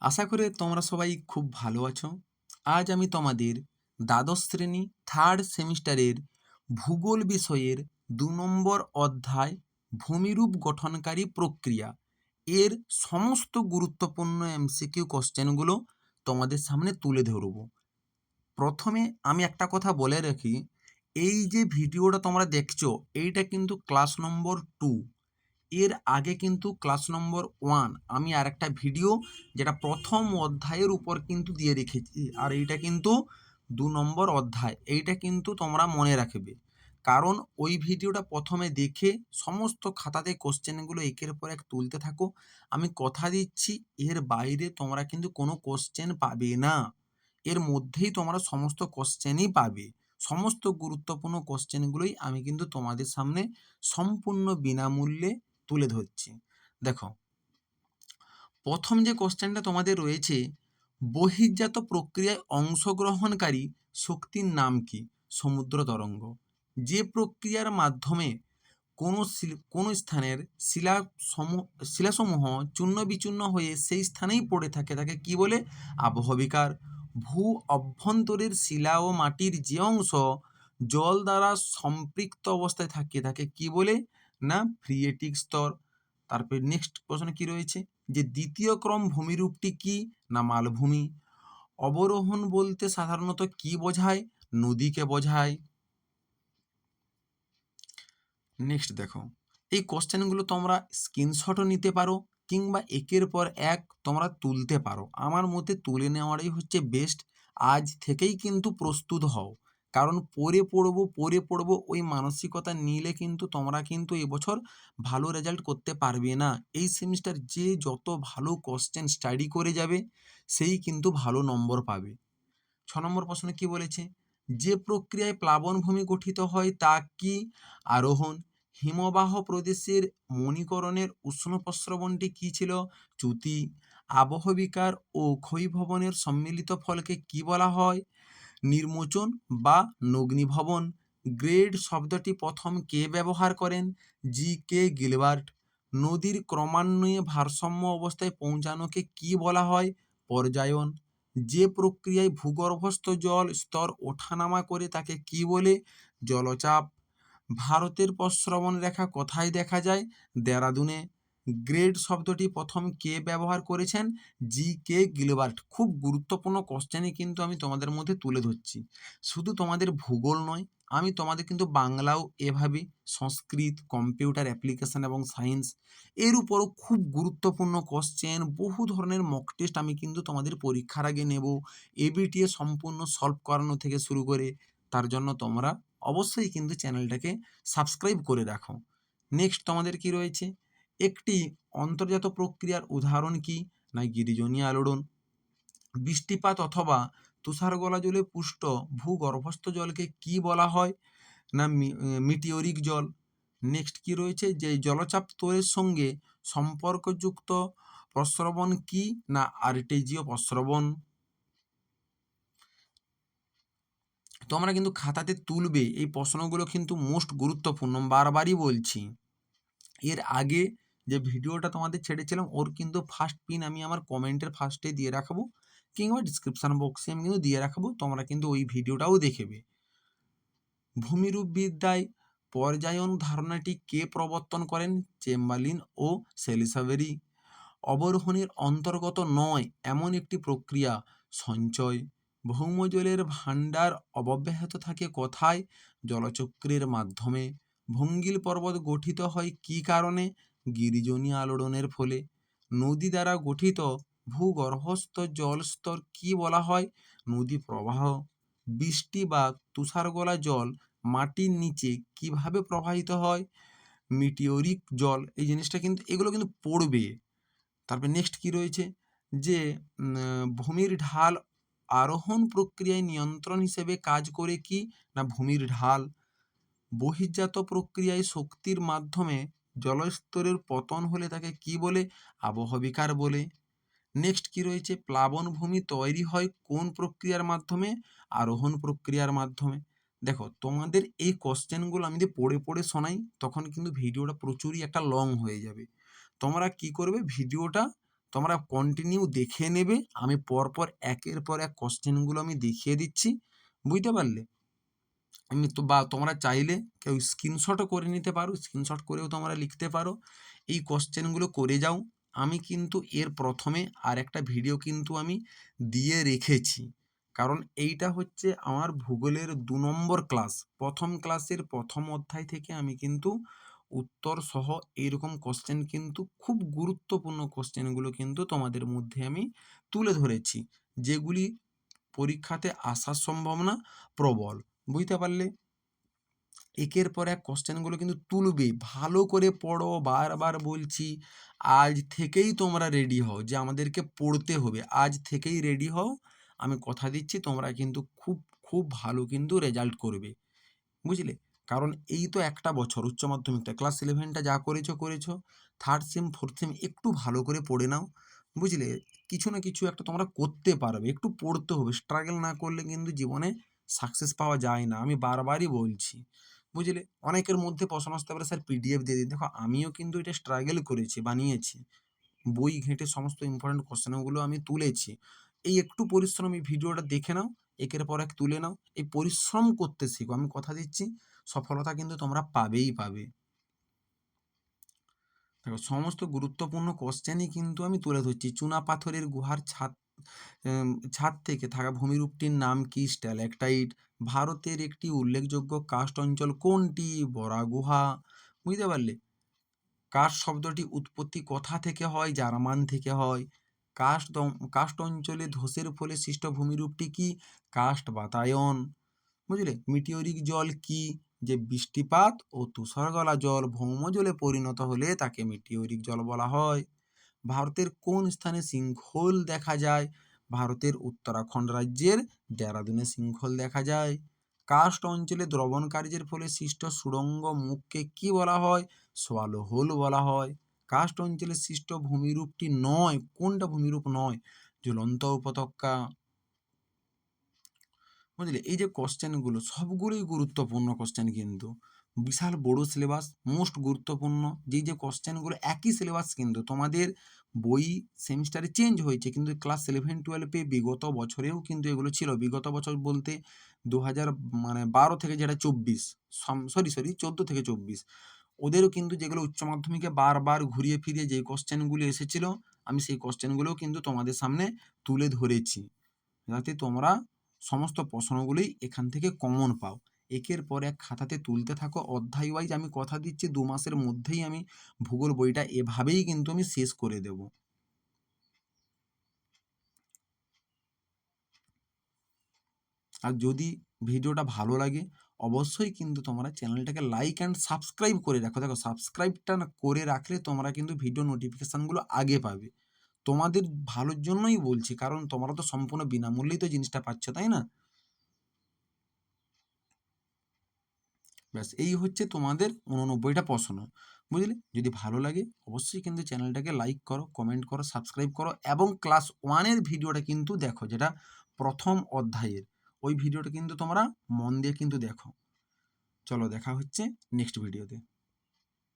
আশা করি তোমরা সবাই খুব ভালো আছো। আজ আমি তোমাদের দ্বাদশ শ্রেণী থার্ড সেমিস্টারের ভূগোল বিষয়ের ২ নম্বর অধ্যায় ভূমিরূপ গঠনকারী প্রক্রিয়া এর সমস্ত গুরুত্বপূর্ণ এমসিকিউ কোশ্চেনগুলো তোমাদের সামনে তুলে ধরব। প্রথমে আমি একটা কথা বলে রাখি, এই যে ভিডিওটা তোমরা দেখছো এইটা কিন্তু ক্লাস নম্বর 2। এর আগে কিন্তু ক্লাস নম্বর 1 আমি আরেকটা ভিডিও যেটা প্রথম অধ্যায়ের উপর কিন্তু দিয়ে রেখেছি, আর এইটা কিন্তু ২ নম্বর অধ্যায়। এইটা কিন্তু তোমরা মনে রাখবে, কারণ ওই ভিডিওটা প্রথমে দেখে সমস্ত খাতাতে কোশ্চেনগুলো একের পর এক তুলতে থাকো। আমি কথা দিচ্ছি এর বাইরে তোমরা কিন্তু কোনো কোশ্চেন পাবে না, এর মধ্যেই তোমরা সমস্ত কোশ্চেনই পাবে। সমস্ত গুরুত্বপূর্ণ কোশ্চেনগুলোই আমি কিন্তু তোমাদের সামনে সম্পূর্ণ বিনামূল্যে তুলে ধরছি। দেখো, প্রথম যে কোশ্চেনটা তোমাদের রয়েছে, বহির্জাত প্রক্রিয়ায় অংশগ্রহণকারী শক্তির নাম কি? সমুদ্র তরঙ্গ। যে প্রক্রিয়ার মাধ্যমে কোনো স্থানের শিলাসমূহ চূর্ণ বিচূর্ণ হয়ে সেই স্থানেই পড়ে থাকে তাকে কি বলে? আবহবিকার। ভূ অভ্যন্তরের শিলা ও মাটির যে অংশ জল দ্বারা সম্পৃক্ত অবস্থায় থাকে তাকে কি বলে? না ফ্রিয়েটিক স্তর। তারপরে নেক্সট প্রশ্নে কি রয়েছে, যে দ্বিতীয় ক্রম ভূমিরূপটি কি? না মালভূমি। অবরোহণ বলতে সাধারণত কি বোঝায়? নদীকে বোঝায়। নেক্সট দেখো, এই কোশ্চেনগুলো তোমরা স্ক্রিনশটও নিতে পারো কিংবা একের পর এক তোমরা তুলতে পারো। আমার মতে তুলে নেওয়াটাই হচ্ছে বেস্ট। আজ থেকেই কিন্তু প্রস্তুত হও, কারণ পড়ে পড়বো ওই মানসিকতা নিলে কিন্তু তোমরা কিন্তু এবছর ভালো রেজাল্ট করতে পারবে না। এই সেমিস্টার যে যত ভালো কোশ্চেন স্টাডি করে যাবে সেই কিন্তু ভালো নম্বর পাবে। ৬ নম্বর প্রশ্নে কি বলেছে, যে প্রক্রিয়ায় প্লাবনভূমি গঠিত হয় তা কি? আরোহণ। হিমবাহ প্রদেশের মণিকরণের উষ্ণ প্রস্রবণটি কি ছিল? চ্যুতি। আবহবিকার ও ক্ষয়ীভবনের সম্মিলিত ফলকে কি বলা হয়? নির্মোচন বা নগ্নীভবন। গ্রেড শব্দটি প্রথম কে ব্যবহার করেন? জি.কে. গিলবার্ট। নদীর ক্রমান্বয়ে ভারসাম্য অবস্থায় পৌঁছানোকে কি বলা হয়? পর্যায়ন। যে প্রক্রিয়ায় ভূগর্ভস্থ জল স্তর ওঠানামা করে তাকে কি বলে? জলচাপ। ভারতের প্রস্রবণ রেখা কোথায় দেখা যায়? দেরাদুনে। গ্রেড শব্দটি প্রথম কে ব্যবহার করেছেন? জি.কে. গিলবার্ট। খুব গুরুত্বপূর্ণ কোশ্চেনই কিন্তু আমি তোমাদের মধ্যে তুলে ধরছি। শুধু তোমাদের ভূগোল নয়, আমি তোমাদের কিন্তু বাংলাও এভাবে, সংস্কৃত, কম্পিউটার অ্যাপ্লিকেশন এবং সায়েন্স এর উপরও খুব গুরুত্বপূর্ণ কোশ্চেন, বহু ধরনের মক টেস্ট আমি কিন্তু তোমাদের পরীক্ষার আগে নেব। এবিটিএ সম্পূর্ণ সলভ করানো থেকে শুরু করে, তার জন্য তোমরা অবশ্যই কিন্তু চ্যানেলটাকে সাবস্ক্রাইব করে রাখো। নেক্সট তোমাদের কি রয়েছে, একটি অন্তর্জাত প্রক্রিয়ার উদাহরণ কি? না গিরিজনীয় আলোড়ন। বৃষ্টিপাত অথবা তুষার গলা জলে পুষ্ট ভূগর্ভস্থ জলকে কি বলা হয়? না মিটিওরিক জল। নেক্সট কি রয়েছে, যে জলচাপ স্তরের সঙ্গে সম্পর্কযুক্ত প্রস্রবণ কি? না আর্টেজীয় প্রস্রবণ। তোমরা কিন্তু খাতাতে তুলবে, এই প্রশ্নগুলো কিন্তু মোস্ট গুরুত্বপূর্ণ, বারবারই বলছি। এর আগে যে ভিডিওটা তোমাদের ছেড়েছিলাম ওর কিন্তু ফার্স্ট পিন আমি আমার কমেন্টের ফার্স্টে দিয়ে রাখবো, কিংবা ডিসক্রিপশান বক্সে আমি কিন্তু দিয়ে রাখবো, তোমরা কিন্তু ওই ভিডিওটাও দেখবে। ভূমিরূপবিদ্যায় পর্যায়ন ধারণাটি কে প্রবর্তন করেন? চেম্বারলিন ও সেলিসাবেরি। অবরোহণের অন্তর্গত নয় এমন একটি প্রক্রিয়া সঞ্চয়। ভৌমজলের ভাণ্ডার অব্যাহত থাকে কোথায়? জলচক্রের মাধ্যমে। ভঙ্গিল পর্বত গঠিত হয় কী কারণে? গিরিজনীয় আলোড়নের ফলে। নদী দ্বারা গঠিত ভূগর্ভস্থ জলস্তর কি বলা হয়? নদী প্রবাহ। বৃষ্টি বা তুষারগলা জল মাটির নিচে কিভাবে প্রবাহিত হয়? মিটিওরিক জল। এই জিনিসটা কিন্তু এগুলো কিন্তু পড়বে। তারপরে নেক্সট কি রয়েছে, যে ভূমির ঢাল আরোহণ প্রক্রিয়ায় নিয়ন্ত্রণ হিসেবে কাজ করে কি? না ভূমির ঢাল। বহির্জাত প্রক্রিয়ায় শক্তির মাধ্যমে জলস্তরের পতন হলে তাকে কি বলে? আবহবিকার বলে। নেক্সট কি রয়েছে, প্লাবনভূমি তৈরি হয় কোন প্রক্রিয়ার মাধ্যমে? আরোহণ প্রক্রিয়ার মাধ্যমে। দেখো, তোমাদের এই কোশ্চেনগুলো আমি যদি পড়ে পড়ে শোনাই তখন কিন্তু ভিডিওটা প্রচুরই একটা লং হয়ে যাবে। তোমরা কি করবে, ভিডিওটা তোমরা কন্টিনিউ দেখে নেবে, আমি পরপর একের পর এক কোশ্চেনগুলো আমি দেখিয়ে দিচ্ছি, বুঝতে পারলে? আমি তো বা তোমরা চাইলে কেউ স্ক্রিনশটও করে নিতে পারো, স্ক্রিনশট করেও তোমরা লিখতে পারো। এই কোশ্চেনগুলো করে যাও। আমি কিন্তু এর প্রথমে আর একটা ভিডিও কিন্তু আমি দিয়ে রেখেছি, কারণ এইটা হচ্ছে আমার ভূগোলের ২ নম্বর ক্লাস। প্রথম ক্লাসের প্রথম অধ্যায় থেকে আমি কিন্তু উত্তর সহ এইরকম কোশ্চেন কিন্তু খুব গুরুত্বপূর্ণ কোশ্চেনগুলো কিন্তু তোমাদের মধ্যে আমি তুলে ধরেছি, যেগুলি পরীক্ষাতে আসার সম্ভাবনা প্রবল, বুঝতে পারলে? একের পর এক কোশ্চেনগুলো কিন্তু তুলবে, ভালো করে পড়ো, বারবার বলছি। আজ থেকেই তোমরা রেডি হও যে আমাদেরকে পড়তে হবে, আজ থেকেই রেডি হও। আমি কথা দিচ্ছি তোমরা কিন্তু খুব খুব ভালো কিন্তু রেজাল্ট করবে, বুঝলে? কারণ এই তো একটা বছর উচ্চ মাধ্যমিকটা, ক্লাস 11টা যা করেছো করেছো, থার্ড সেম ফোর্থ সেম একটু ভালো করে পড়ে নাও, বুঝলে? কিছু না কিছু একটা তোমরা করতে পারবে, একটু পড়তে হবে। স্ট্রাগল না করলে কিন্তু জীবনে সাকসেস পাওয়া যায় না, আমি বারবারই বলছি, বুঝলে? অনেকের মধ্যে প্রশ্ন আসতে পারে, স্যার পিডিএফ দিয়ে দিন। দেখো আমিও কিন্তু এটা স্ট্রাগল করেছি, বানিয়েছি, বই ঘেঁটে সমস্ত ইম্পর্টেন্ট কোশ্চেনগুলো আমি তুলেছি। এই একটু পরিশ্রম, এই ভিডিওটা দেখে নাও, একের পর এক তুলে নাও, এই পরিশ্রম করতে শিখো। আমি কথা দিচ্ছি সফলতা কিন্তু তোমরা পাবেই পাবে। দেখো সমস্ত গুরুত্বপূর্ণ কোশ্চেনই কিন্তু আমি তুলে ধরছি। চুনাপাথরের গুহার ছাদ থেকে থাকা ভূমিরূপটির নাম কি? স্ট্যালাকটাইট। ভারতের একটি উল্লেখযোগ্য কার্স্ট অঞ্চল কোনটি? বরা গুহা, বুঝতে পারলে? কার্স্ট শব্দটি উৎপত্তি কোথা থেকে হয়? জার্মান থেকে হয়। কার্স্ট অঞ্চলে ধসের ফলে সৃষ্ট ভূমিরূপটি কি? কার্স্ট বাতায়ন, বুঝলে? মিটিওরিক জল কি? যে বৃষ্টিপাত ও তুষার গলা জল ভৌম জলে পরিণত হলে তাকে মিটিওরিক জল বলা হয়। ভারতের কোন স্থানে সিঙ্কহোল দেখা যায়? ভারতের উত্তরাখণ্ড রাজ্যের দেরাদুনে সিঙ্কহোল দেখা যায়। কার্স্ট অঞ্চলে দ্রবণ কার্যের ফলে সৃষ্ট সুড়ঙ্গ মুখকে কি বলা হয়? সোয়ালো হোল বলা হয়। কার্স্ট অঞ্চলে সৃষ্ট ভূমিরূপটি নয়, কোনটা ভূমিরূপ নয়? ঝুলন্ত উপত্যকা, বুঝলে? এই যে কোশ্চেনগুলো সবগুলোই গুরুত্বপূর্ণ কোশ্চেন, কিন্তু বিশাল বড় সিলেবাস, মোস্ট গুরুত্বপূর্ণ। যে কোশ্চেনগুলো একই সিলেবাস, কিন্তু তোমাদের বই সেমিস্টারে চেঞ্জ হয়েছে, কিন্তু ক্লাস 11-12 বিগত বছরেও কিন্তু এগুলো ছিল। বিগত বছর বলতে 2012 থেকে যেটা 24, সরি 14 থেকে 24, ওদেরও কিন্তু যেগুলো উচ্চ মাধ্যমিকে বারবার ঘুরিয়ে ফিরিয়ে যে কোশ্চেনগুলো এসেছিল, আমি সেই কোশ্চেনগুলোও কিন্তু তোমাদের সামনে তুলে ধরেছি, যাতে তোমরা সমস্ত প্রশ্নগুলোই এখান থেকে কমন পাও। একের পর এক খাতাতে তুলতে থাকো অধ্যায় ওয়াইজ। আমি কথা দিচ্ছি 2 মাসের মধ্যেই আমি ভূগোল বইটা এভাবেই কিন্তু আমি শেষ করে দেব। আর যদি ভিডিওটা ভালো লাগে অবশ্যই কিন্তু তোমরা চ্যানেলটাকে লাইক অ্যান্ড সাবস্ক্রাইব করে রাখো। দেখো সাবস্ক্রাইবটা না করে রাখলে তোমরা কিন্তু ভিডিও নোটিফিকেশানগুলো আগে পাবে। তোমাদের ভালোর জন্যই বলছি, কারণ তোমরা তো সম্পূর্ণ বিনামূল্যেই তো জিনিসটা পাচ্ছ, তাই না? ব্যাস এই হচ্ছে তোমাদের 89টা প্রশ্ন, বুঝলে? যদি ভালো লাগে অবশ্যই কিন্তু চ্যানেলটাকে লাইক করো, কমেন্ট করো, সাবস্ক্রাইব করো, এবং ক্লাস 1-এর ভিডিওটা কিন্তু দেখো, যেটা প্রথম অধ্যায়ের। ওই ভিডিওটা কিন্তু তোমরা মন দিয়ে কিন্তু দেখো। চলো দেখা হচ্ছে নেক্সট ভিডিওতে।